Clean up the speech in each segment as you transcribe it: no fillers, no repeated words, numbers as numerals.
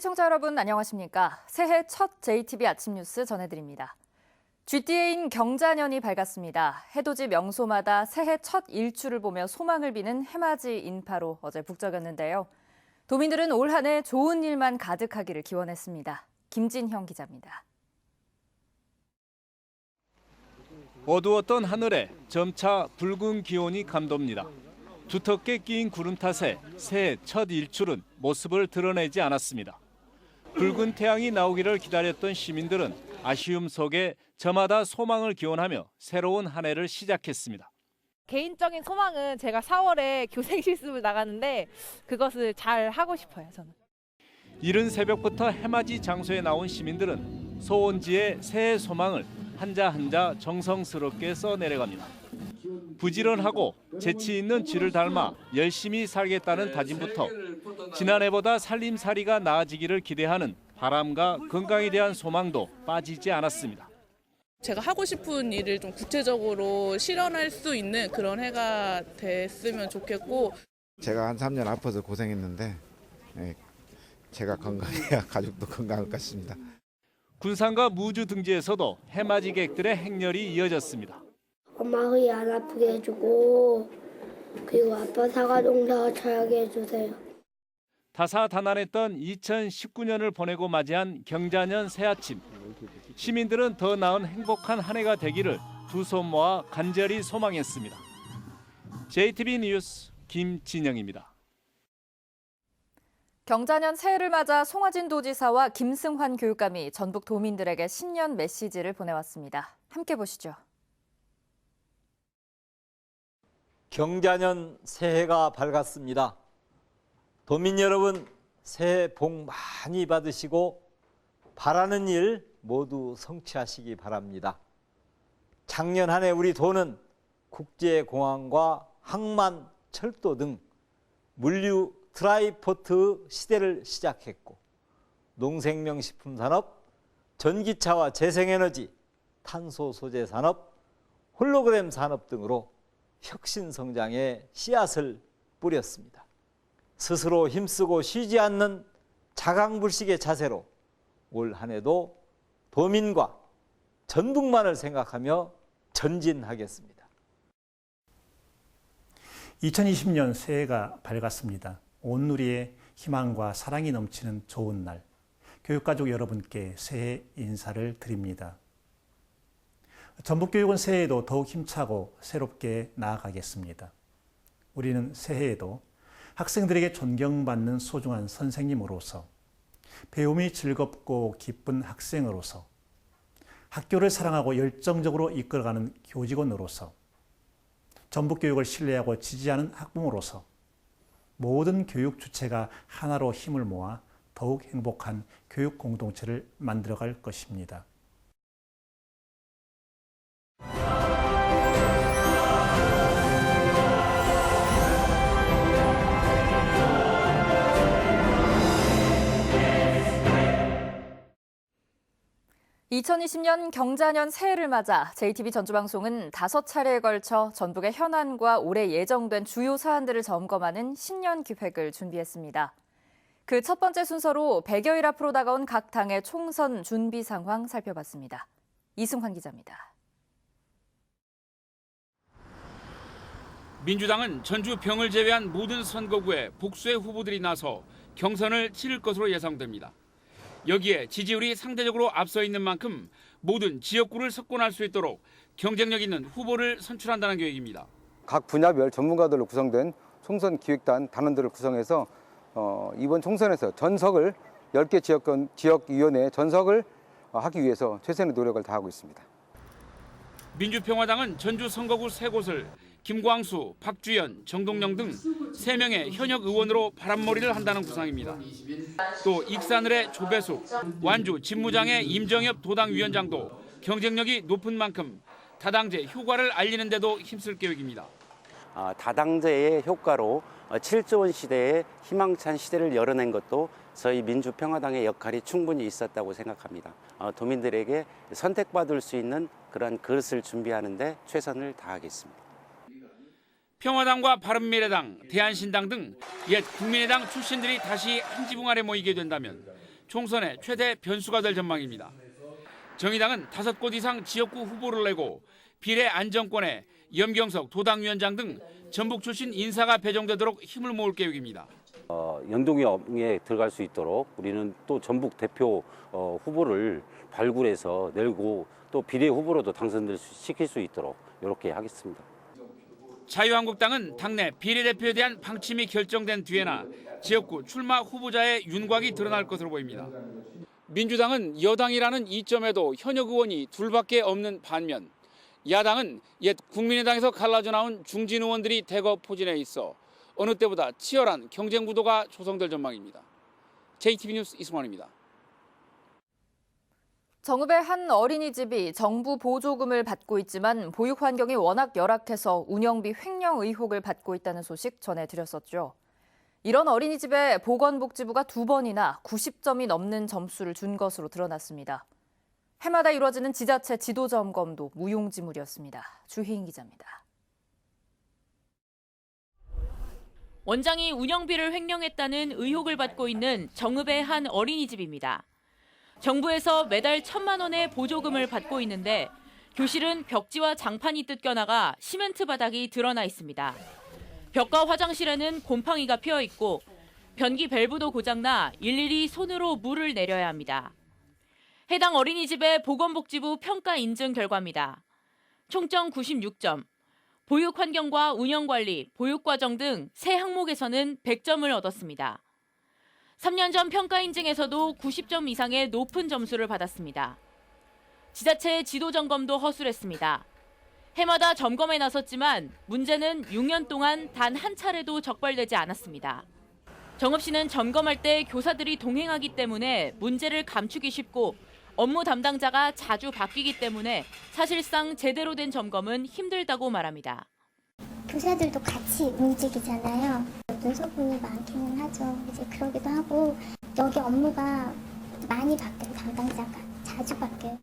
시청자 여러분 안녕하십니까? 새해 첫 JTB 아침 뉴스 전해드립니다. 쥐띠해인 경자년이 밝았습니다. 해돋이 명소마다 새해 첫 일출을 보며 소망을 비는 해맞이 인파로 어제 북적였는데요. 도민들은 올 한 해 좋은 일만 가득하기를 기원했습니다. 김진형 기자입니다. 어두웠던 하늘에 점차 붉은 기온이 감돕니다. 두텁게 끼인 구름 탓에 새해 첫 일출은 모습을 드러내지 않았습니다. 붉은 태양이 나오기를 기다렸던 시민들은 아쉬움 속에 저마다 소망을 기원하며 새로운 한 해를 시작했습니다. 개인적인 소망은 제가 4월에 교생 실습을 나가는데 그것을 잘 하고 싶어요, 저는. 이른 새벽부터 해맞이 장소에 나온 시민들은 소원지의 새해 소망을 한자 한자 정성스럽게 써내려갑니다. 부지런하고 재치 있는 쥐를 닮아 열심히 살겠다는 다짐부터 지난해보다 살림살이가 나아지기를 기대하는 바람과 건강에 대한 소망도 빠지지 않았습니다. 제가 하고 싶은 일을 좀 구체적으로 실현할 수 있는 그런 해가 됐으면 좋겠고, 제가 한 3년 아파서 고생했는데 제가 건강해야 가족도 건강할 것 같습니다. 군산과 무주 등지에서도 해맞이객들의 행렬이 이어졌습니다. 엄마 허리 안 아프게 해주고 그리고 아빠 사과 농사 잘하게 해주세요. 다사다난했던 2019년을 보내고 맞이한 경자년 새아침. 시민들은 더 나은 행복한 한 해가 되기를 두 손 모아 간절히 소망했습니다. JTB 뉴스 김진영입니다. 경자년 새해를 맞아 송하진 도지사와 김승환 교육감이 전북 도민들에게 신년 메시지를 보내왔습니다. 함께 보시죠. 경자년 새해가 밝았습니다. 도민 여러분, 새해 복 많이 받으시고 바라는 일 모두 성취하시기 바랍니다. 작년 한 해 우리 도는 국제공항과 항만, 철도 등 물류 트라이포트 시대를 시작했고 농생명식품 산업, 전기차와 재생에너지, 탄소 소재 산업, 홀로그램 산업 등으로 혁신 성장의 씨앗을 뿌렸습니다. 스스로 힘쓰고 쉬지 않는 자강불식의 자세로 올 한 해도 도민과 전북만을 생각하며 전진하겠습니다. 2020년 새해가 밝았습니다. 온누리에 희망과 사랑이 넘치는 좋은 날, 교육가족 여러분께 새해 인사를 드립니다. 전북교육은 새해에도 더욱 힘차고 새롭게 나아가겠습니다. 우리는 새해에도 학생들에게 존경받는 소중한 선생님으로서, 배움이 즐겁고 기쁜 학생으로서, 학교를 사랑하고 열정적으로 이끌어가는 교직원으로서, 전북교육을 신뢰하고 지지하는 학부모로서 모든 교육 주체가 하나로 힘을 모아 더욱 행복한 교육 공동체를 만들어갈 것입니다. (2020년) 경자년 새해를 맞아 JTB 전주방송은 5차례에 걸쳐 전북의 현안과 올해 예정된 주요 사안들을 점검하는 신년 기획을 준비했습니다. 그 첫 번째 순서로 100여일 앞으로 다가온 각 당의 총선 준비 상황 살펴봤습니다. 이승환 기자입니다. 민주당은 전주 병을 제외한 모든 선거구에 복수의 후보들이 나서 경선을 치를 것으로 예상됩니다. 여기에 지지율이 상대적으로 앞서 있는 만큼 모든 지역구를 석권할 수 있도록 경쟁력 있는 후보를 선출한다는 계획입니다. 각 분야별 전문가들로 구성된 총선 기획단 단원들을 구성해서 이번 총선에서 전석을 10개 지역위원회 전석을 하기 위해서 최선의 노력을 다하고 있습니다. 민주평화당은 전주 선거구 3곳을 김광수, 박주연, 정동영 등 3명의 현역 의원으로 바람몰이를 한다는 구상입니다. 또 익산을의 조배숙, 완주 진무장의 임정엽 도당위원장도 경쟁력이 높은 만큼 다당제 효과를 알리는 데도 힘쓸 계획입니다. 다당제의 효과로 7조 원 시대에 희망찬 시대를 열어낸 것도 저희 민주평화당의 역할이 충분히 있었다고 생각합니다. 도민들에게 선택받을 수 있는 그런 그릇을 준비하는 데 최선을 다하겠습니다. 평화당과 바른미래당, 대한신당 등 옛 국민의당 출신들이 다시 한 지붕 아래 모이게 된다면 총선의 최대 변수가 될 전망입니다. 정의당은 5곳 이상 지역구 후보를 내고 비례 안정권에 염경석 도당위원장 등 전북 출신 인사가 배정되도록 힘을 모을 계획입니다. 연동형에 들어갈 수 있도록 우리는 또 전북 대표 후보를 발굴해서 내고 또 비례 후보로도 당선시킬 수 있도록 이렇게 하겠습니다. 자유한국당은 당내 비례대표에 대한 방침이 결정된 뒤에나 지역구 출마 후보자의 윤곽이 드러날 것으로 보입니다. 민주당은 여당이라는 이점에도 현역 의원이 둘밖에 없는 반면 야당은 옛 국민의당에서 갈라져 나온 중진 의원들이 대거 포진해 있어 어느 때보다 치열한 경쟁 구도가 조성될 전망입니다. JTB 뉴스 이승환입니다. 정읍의 한 어린이집이 정부 보조금을 받고 있지만 보육 환경이 워낙 열악해서 운영비 횡령 의혹을 받고 있다는 소식 전해드렸었죠. 이런 어린이집에 보건복지부가 2번이나 90점이 넘는 점수를 준 것으로 드러났습니다. 해마다 이루어지는 지자체 지도 점검도 무용지물이었습니다. 주희인 기자입니다. 원장이 운영비를 횡령했다는 의혹을 받고 있는 정읍의 한 어린이집입니다. 정부에서 매달 1,000만 원의 보조금을 받고 있는데 교실은 벽지와 장판이 뜯겨나가 시멘트 바닥이 드러나 있습니다. 벽과 화장실에는 곰팡이가 피어 있고 변기 밸브도 고장나 일일이 손으로 물을 내려야 합니다. 해당 어린이집의 보건복지부 평가 인증 결과입니다. 총점 96점, 보육 환경과 운영관리, 보육과정 등 세 항목에서는 100점을 얻었습니다. 3년 전 평가 인증에서도 90점 이상의 높은 점수를 받았습니다. 지자체의 지도 점검도 허술했습니다. 해마다 점검에 나섰지만 문제는 6년 동안 단 한 차례도 적발되지 않았습니다. 정읍시는 점검할 때 교사들이 동행하기 때문에 문제를 감추기 쉽고 업무 담당자가 자주 바뀌기 때문에 사실상 제대로 된 점검은 힘들다고 말합니다. 교사들도 같이 움직이잖아요. 눈소문이 많기는 하죠. 이제 그러기도 하고 여기 업무가 많이 바뀌어요. 담당자가 자주 바뀌어요.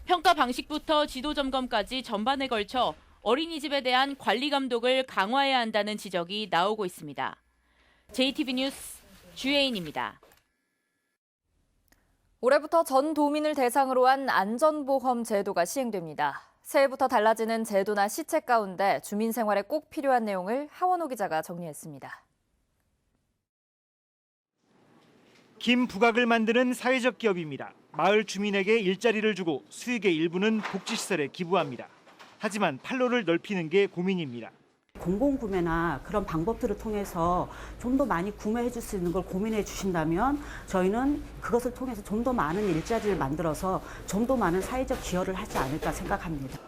평가 방식부터 지도 점검까지 전반에 걸쳐 어린이집에 대한 관리 감독을 강화해야 한다는 지적이 나오고 있습니다. JTB 뉴스 주혜인입니다. 올해부터 전 도민을 대상으로 한 안전보험 제도가 시행됩니다. 새해부터 달라지는 제도나 시책 가운데 주민 생활에 꼭 필요한 내용을 하원호 기자가 정리했습니다. 김부각을 만드는 사회적 기업입니다. 마을 주민에게 일자리를 주고 수익의 일부는 복지시설에 기부합니다. 하지만 판로를 넓히는 게 고민입니다. 공공구매나 그런 방법들을 통해서 좀 더 많이 구매해 줄 수 있는 걸 고민해 주신다면 저희는 그것을 통해서 좀 더 많은 일자리를 만들어서 좀 더 많은 사회적 기여를 하지 않을까 생각합니다.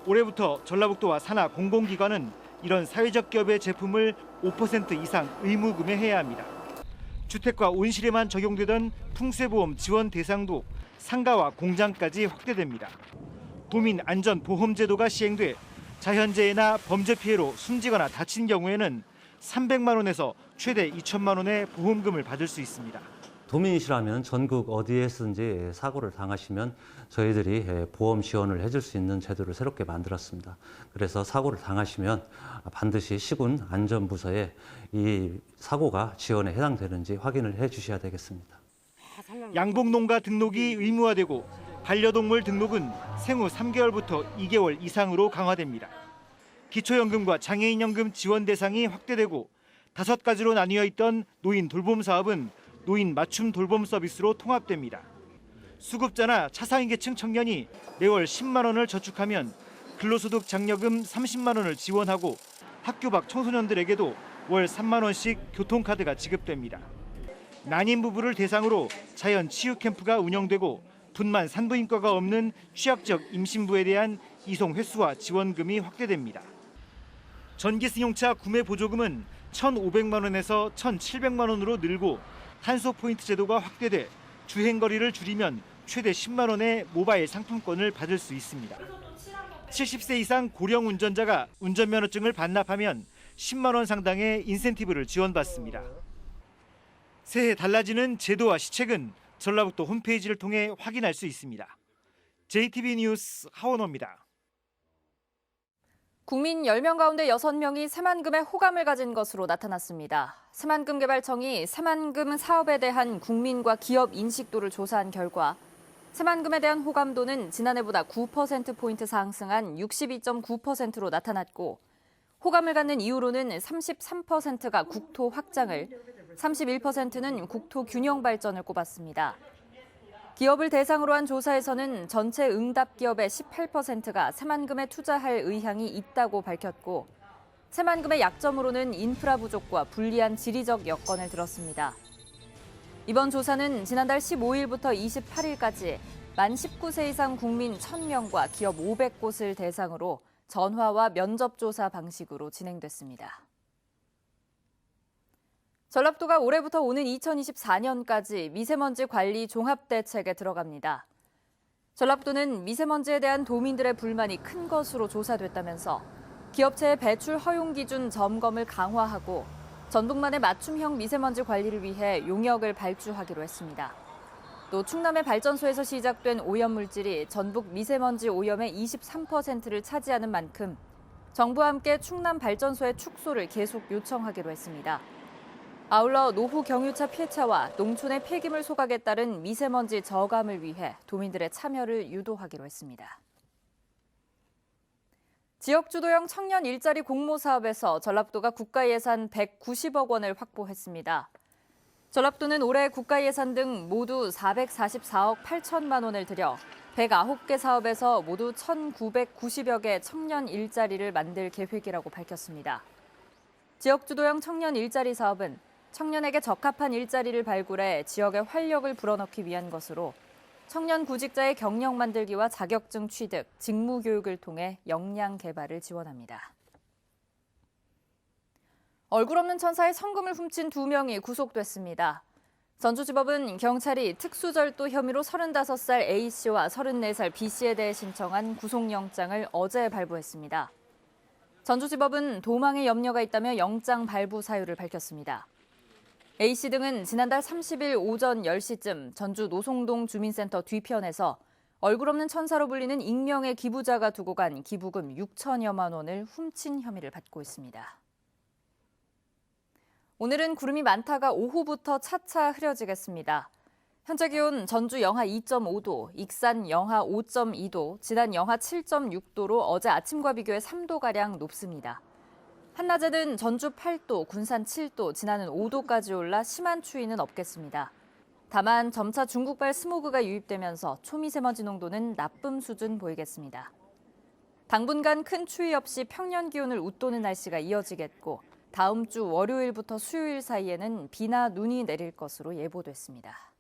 올해부터 전라북도와 산하 공공기관은 이런 사회적 기업의 제품을 5% 이상 의무 구매해야 합니다. 주택과 온실에만 적용되던 풍쇠보험 지원 대상도 상가와 공장까지 확대됩니다. 도민 안전보험제도가 시행돼 자연재해나 범죄 피해로 숨지거나 다친 경우에는 300만 원에서 최대 2천만 원의 보험금을 받을 수 있습니다. 도민이시라면 전국 어디에서든지 사고를 당하시면 저희들이 보험 지원을 해줄 수 있는 제도를 새롭게 만들었습니다. 그래서 사고를 당하시면 반드시 시군 안전부서에 이 사고가 지원에 해당되는지 확인을 해주셔야 되겠습니다. 양봉농가 등록이 의무화되고 반려동물 등록은 생후 3개월부터 2개월 이상으로 강화됩니다. 기초연금과 장애인연금 지원 대상이 확대되고 5가지로 나뉘어 있던 노인 돌봄 사업은 노인 맞춤 돌봄 서비스로 통합됩니다. 수급자나 차상위계층 청년이 매월 10만 원을 저축하면 근로소득 장려금 30만 원을 지원하고 학교 밖 청소년들에게도 월 3만 원씩 교통카드가 지급됩니다. 난임 부부를 대상으로 자연 치유 캠프가 운영되고 분만 산부인과가 없는 취약적 임신부에 대한 이송 횟수와 지원금이 확대됩니다. 전기승용차 구매 보조금은 1,500만 원에서 1,700만 원으로 늘고 탄소 포인트 제도가 확대돼 주행거리를 줄이면 최대 10만 원의 모바일 상품권을 받을 수 있습니다. 70세 이상 고령 운전자가 운전면허증을 반납하면 10만 원 상당의 인센티브를 지원받습니다. 새해 달라지는 제도와 시책은 전라북도 홈페이지를 통해 확인할 수 있습니다. JTB 뉴스 하원호입니다. 국민 10명 가운데 6명이 새만금에 호감을 가진 것으로 나타났습니다. 새만금개발청이 새만금 사업에 대한 국민과 기업 인식도를 조사한 결과 새만금에 대한 호감도는 지난해보다 9%포인트 상승한 62.9%로 나타났고 호감을 갖는 이유로는 33%가 국토 확장을, 31%는 국토 균형 발전을 꼽았습니다. 기업을 대상으로 한 조사에서는 전체 응답 기업의 18%가 새만금에 투자할 의향이 있다고 밝혔고 새만금의 약점으로는 인프라 부족과 불리한 지리적 여건을 들었습니다. 이번 조사는 지난달 15일부터 28일까지 만 19세 이상 국민 1,000명과 기업 500곳을 대상으로 전화와 면접 조사 방식으로 진행됐습니다. 전라북도가 올해부터 오는 2024년까지 미세먼지 관리 종합대책에 들어갑니다. 전라북도는 미세먼지에 대한 도민들의 불만이 큰 것으로 조사됐다면서 기업체의 배출 허용 기준 점검을 강화하고 전북만의 맞춤형 미세먼지 관리를 위해 용역을 발주하기로 했습니다. 또 충남의 발전소에서 시작된 오염물질이 전북 미세먼지 오염의 23%를 차지하는 만큼 정부와 함께 충남 발전소의 축소를 계속 요청하기로 했습니다. 아울러 노후 경유차 폐차와 농촌의 폐기물 소각에 따른 미세먼지 저감을 위해 도민들의 참여를 유도하기로 했습니다. 지역주도형 청년 일자리 공모 사업에서 전라북도가 국가예산 190억 원을 확보했습니다. 전라북도는 올해 국가예산 등 모두 444억 8천만 원을 들여 109개 사업에서 모두 1,990여 개 청년 일자리를 만들 계획이라고 밝혔습니다. 지역주도형 청년 일자리 사업은 청년에게 적합한 일자리를 발굴해 지역의 활력을 불어넣기 위한 것으로 청년 구직자의 경력 만들기와 자격증 취득, 직무 교육을 통해 역량 개발을 지원합니다. 얼굴 없는 천사의 성금을 훔친 2명이 구속됐습니다. 전주지법은 경찰이 특수절도 혐의로 35살 A씨와 34살 B씨에 대해 신청한 구속영장을 어제 발부했습니다. 전주지법은 도망의 염려가 있다며 영장 발부 사유를 밝혔습니다. A씨 등은 지난달 30일 오전 10시쯤 전주 노송동 주민센터 뒤편에서 얼굴 없는 천사로 불리는 익명의 기부자가 두고 간 기부금 6천여만 원을 훔친 혐의를 받고 있습니다. 오늘은 구름이 많다가 오후부터 차차 흐려지겠습니다. 현재 기온 전주 영하 2.5도, 익산 영하 5.2도, 진안 영하 7.6도로 어제 아침과 비교해 3도가량 높습니다. 한낮에는 전주 8도, 군산 7도, 진안은 5도까지 올라 심한 추위는 없겠습니다. 다만 점차 중국발 스모그가 유입되면서 초미세먼지 농도는 나쁨 수준 보이겠습니다. 당분간 큰 추위 없이 평년 기온을 웃도는 날씨가 이어지겠고 다음 주 월요일부터 수요일 사이에는 비나 눈이 내릴 것으로 예보됐습니다.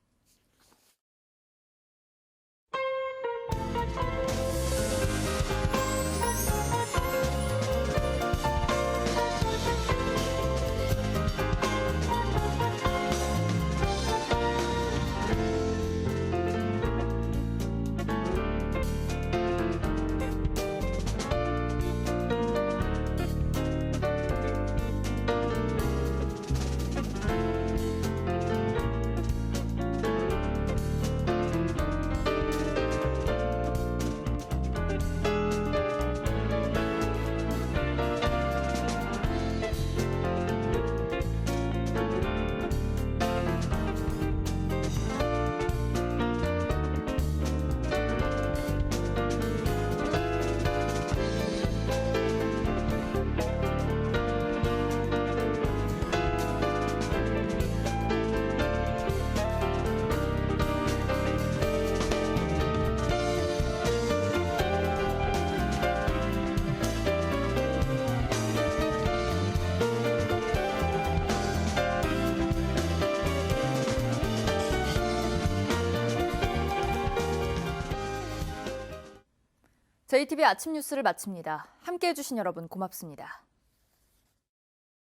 JTB 아침 뉴스를 마칩니다. 함께해 주신 여러분 고맙습니다.